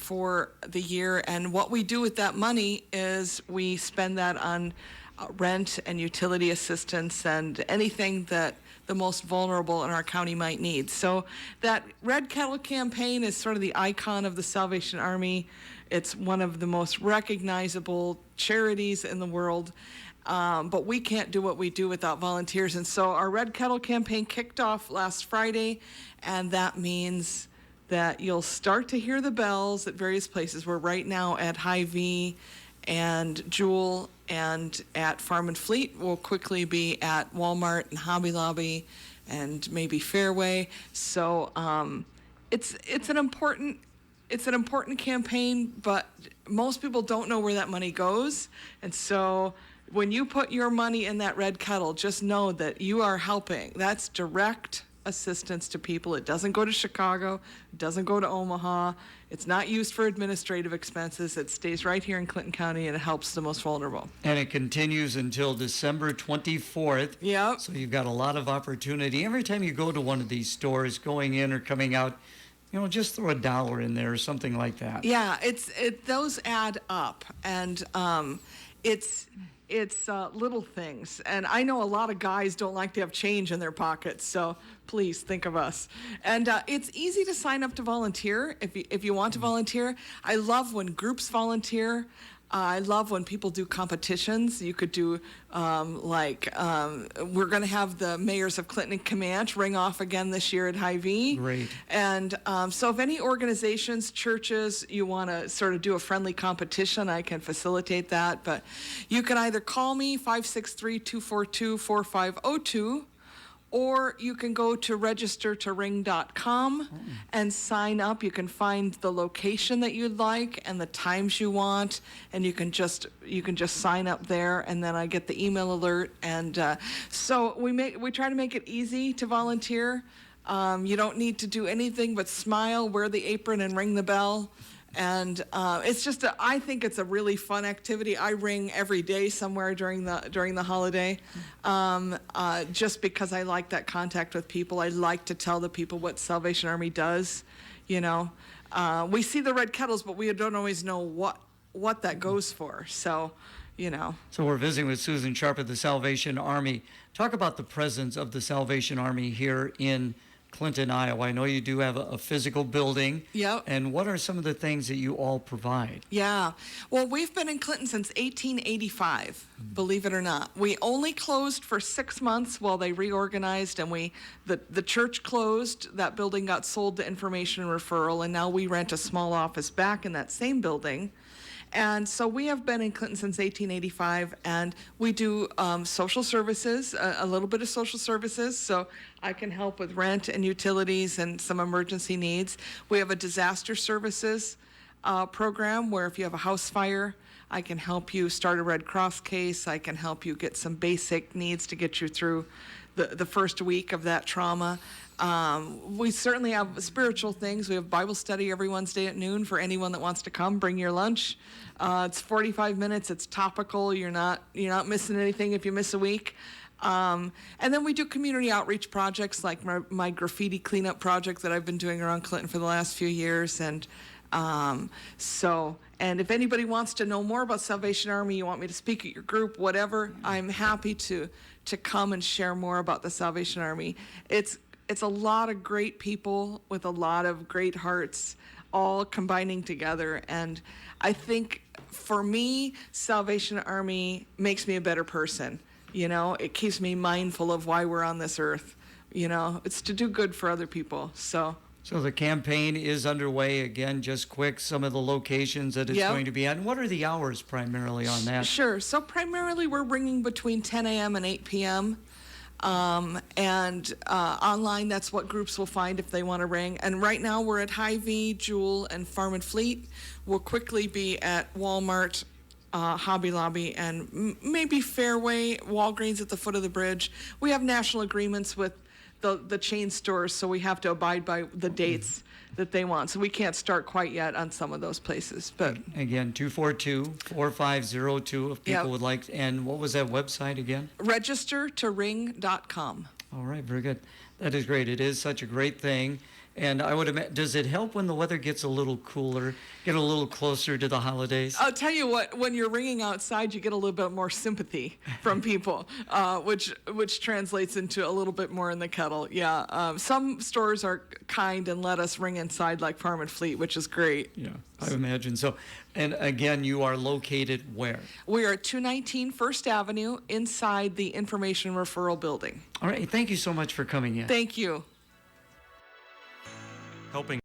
for the year, and what we do with that money is we spend that on rent and utility assistance and anything that the most vulnerable in our county might need. So that Red Kettle campaign is sort of the icon of the Salvation Army. It's one of the most recognizable charities in the world. But we can't do what we do without volunteers. And so our Red Kettle campaign kicked off last Friday, and that means that you'll start to hear the bells at various places. We're right now at Hy-Vee and Jewel and at Farm and Fleet. We'll quickly be at Walmart and Hobby Lobby and maybe Fairway. So it's an important campaign, but most people don't know where that money goes. And so when you put your money in that Red Kettle, just know that you are helping. That's direct assistance to people. It doesn't go to Chicago. It doesn't go to Omaha. It's not used for administrative expenses. It stays right here in Clinton County, and it helps the most vulnerable. And it continues until December 24th. Yep. So you've got a lot of opportunity. Every time you go to one of these stores, going in or coming out, just throw $1 in there or something like that. Yeah, those add up, and it's little things. And I know a lot of guys don't like to have change in their pockets, so please think of us. And it's easy to sign up to volunteer if you want to volunteer. I love when groups volunteer. I love when people do competitions. You could do we're going to have the mayors of Clinton and Comanche ring off again this year at Hy-Vee. Great. And so if any organizations, churches, you want to sort of do a friendly competition, I can facilitate that. But you can either call me, 563-242-4502, or you can go to registertoring.com and sign up. You can find the location that you'd like and the times you want, and you can just sign up there, and then I get the email alert. And so we try to make it easy to volunteer. You don't need to do anything but smile, wear the apron, and ring the bell. And I think it's a really fun activity. I ring every day somewhere during the holiday, just because I like that contact with people. I like to tell the people what Salvation Army does. We see the red kettles, but we don't always know what that goes for. So, So we're visiting with Susan Sharp of the Salvation Army. Talk about the presence of the Salvation Army here in Clinton, Iowa. I know you do have a physical building. Yep. And what are some of the things that you all provide? Yeah. Well, we've been in Clinton since 1885, believe it or not. We only closed for 6 months while they reorganized, and the church closed. That building got sold to Information and Referral, and now we rent a small office back in that same building. And so we have been in Clinton since 1885, and we do social services, a little bit of social services, so I can help with rent and utilities and some emergency needs. We have a disaster services program where if you have a house fire, I can help you start a Red Cross case. I can help you get some basic needs to get you through the first week of that trauma. We certainly have spiritual things. We have Bible study every Wednesday at noon for anyone that wants to come. Bring your lunch. It's 45 minutes. It's topical. You're not missing anything if you miss a week. And then we do community outreach projects like my graffiti cleanup project that I've been doing around Clinton for the last few years. And if anybody wants to know more about Salvation Army, you want me to speak at your group, whatever, I'm happy to come and share more about the Salvation Army. It's a lot of great people with a lot of great hearts all combining together. And I think for me, Salvation Army makes me a better person. It keeps me mindful of why we're on this earth. It's to do good for other people. So the campaign is underway. Again, just quick, some of the locations that it's going to be at. And what are the hours primarily on that? Sure. So primarily we're ringing between 10 a.m. and 8 p.m. And online, that's what groups will find if they want to ring. And right now we're at Hy-Vee, Jewel, and Farm and Fleet. We'll quickly be at Walmart, Hobby Lobby, and maybe Fairway, Walgreens at the foot of the bridge. We have national agreements with the chain stores, so we have to abide by the dates that they want. So we can't start quite yet on some of those places. But again, 242-4502 if people would like. And what was that website again? Registertoring.com. All right, very good. That is great. It is such a great thing. And I would imagine, does it help when the weather gets a little cooler, get a little closer to the holidays? I'll tell you what, when you're ringing outside, you get a little bit more sympathy from people, which translates into a little bit more in the kettle. Yeah, some stores are kind and let us ring inside like Farm and Fleet, which is great. Yeah, I imagine so. And again, you are located where? We are at 219 First Avenue inside the Information Referral Building. All right, thank you so much for coming in. Thank you. Helping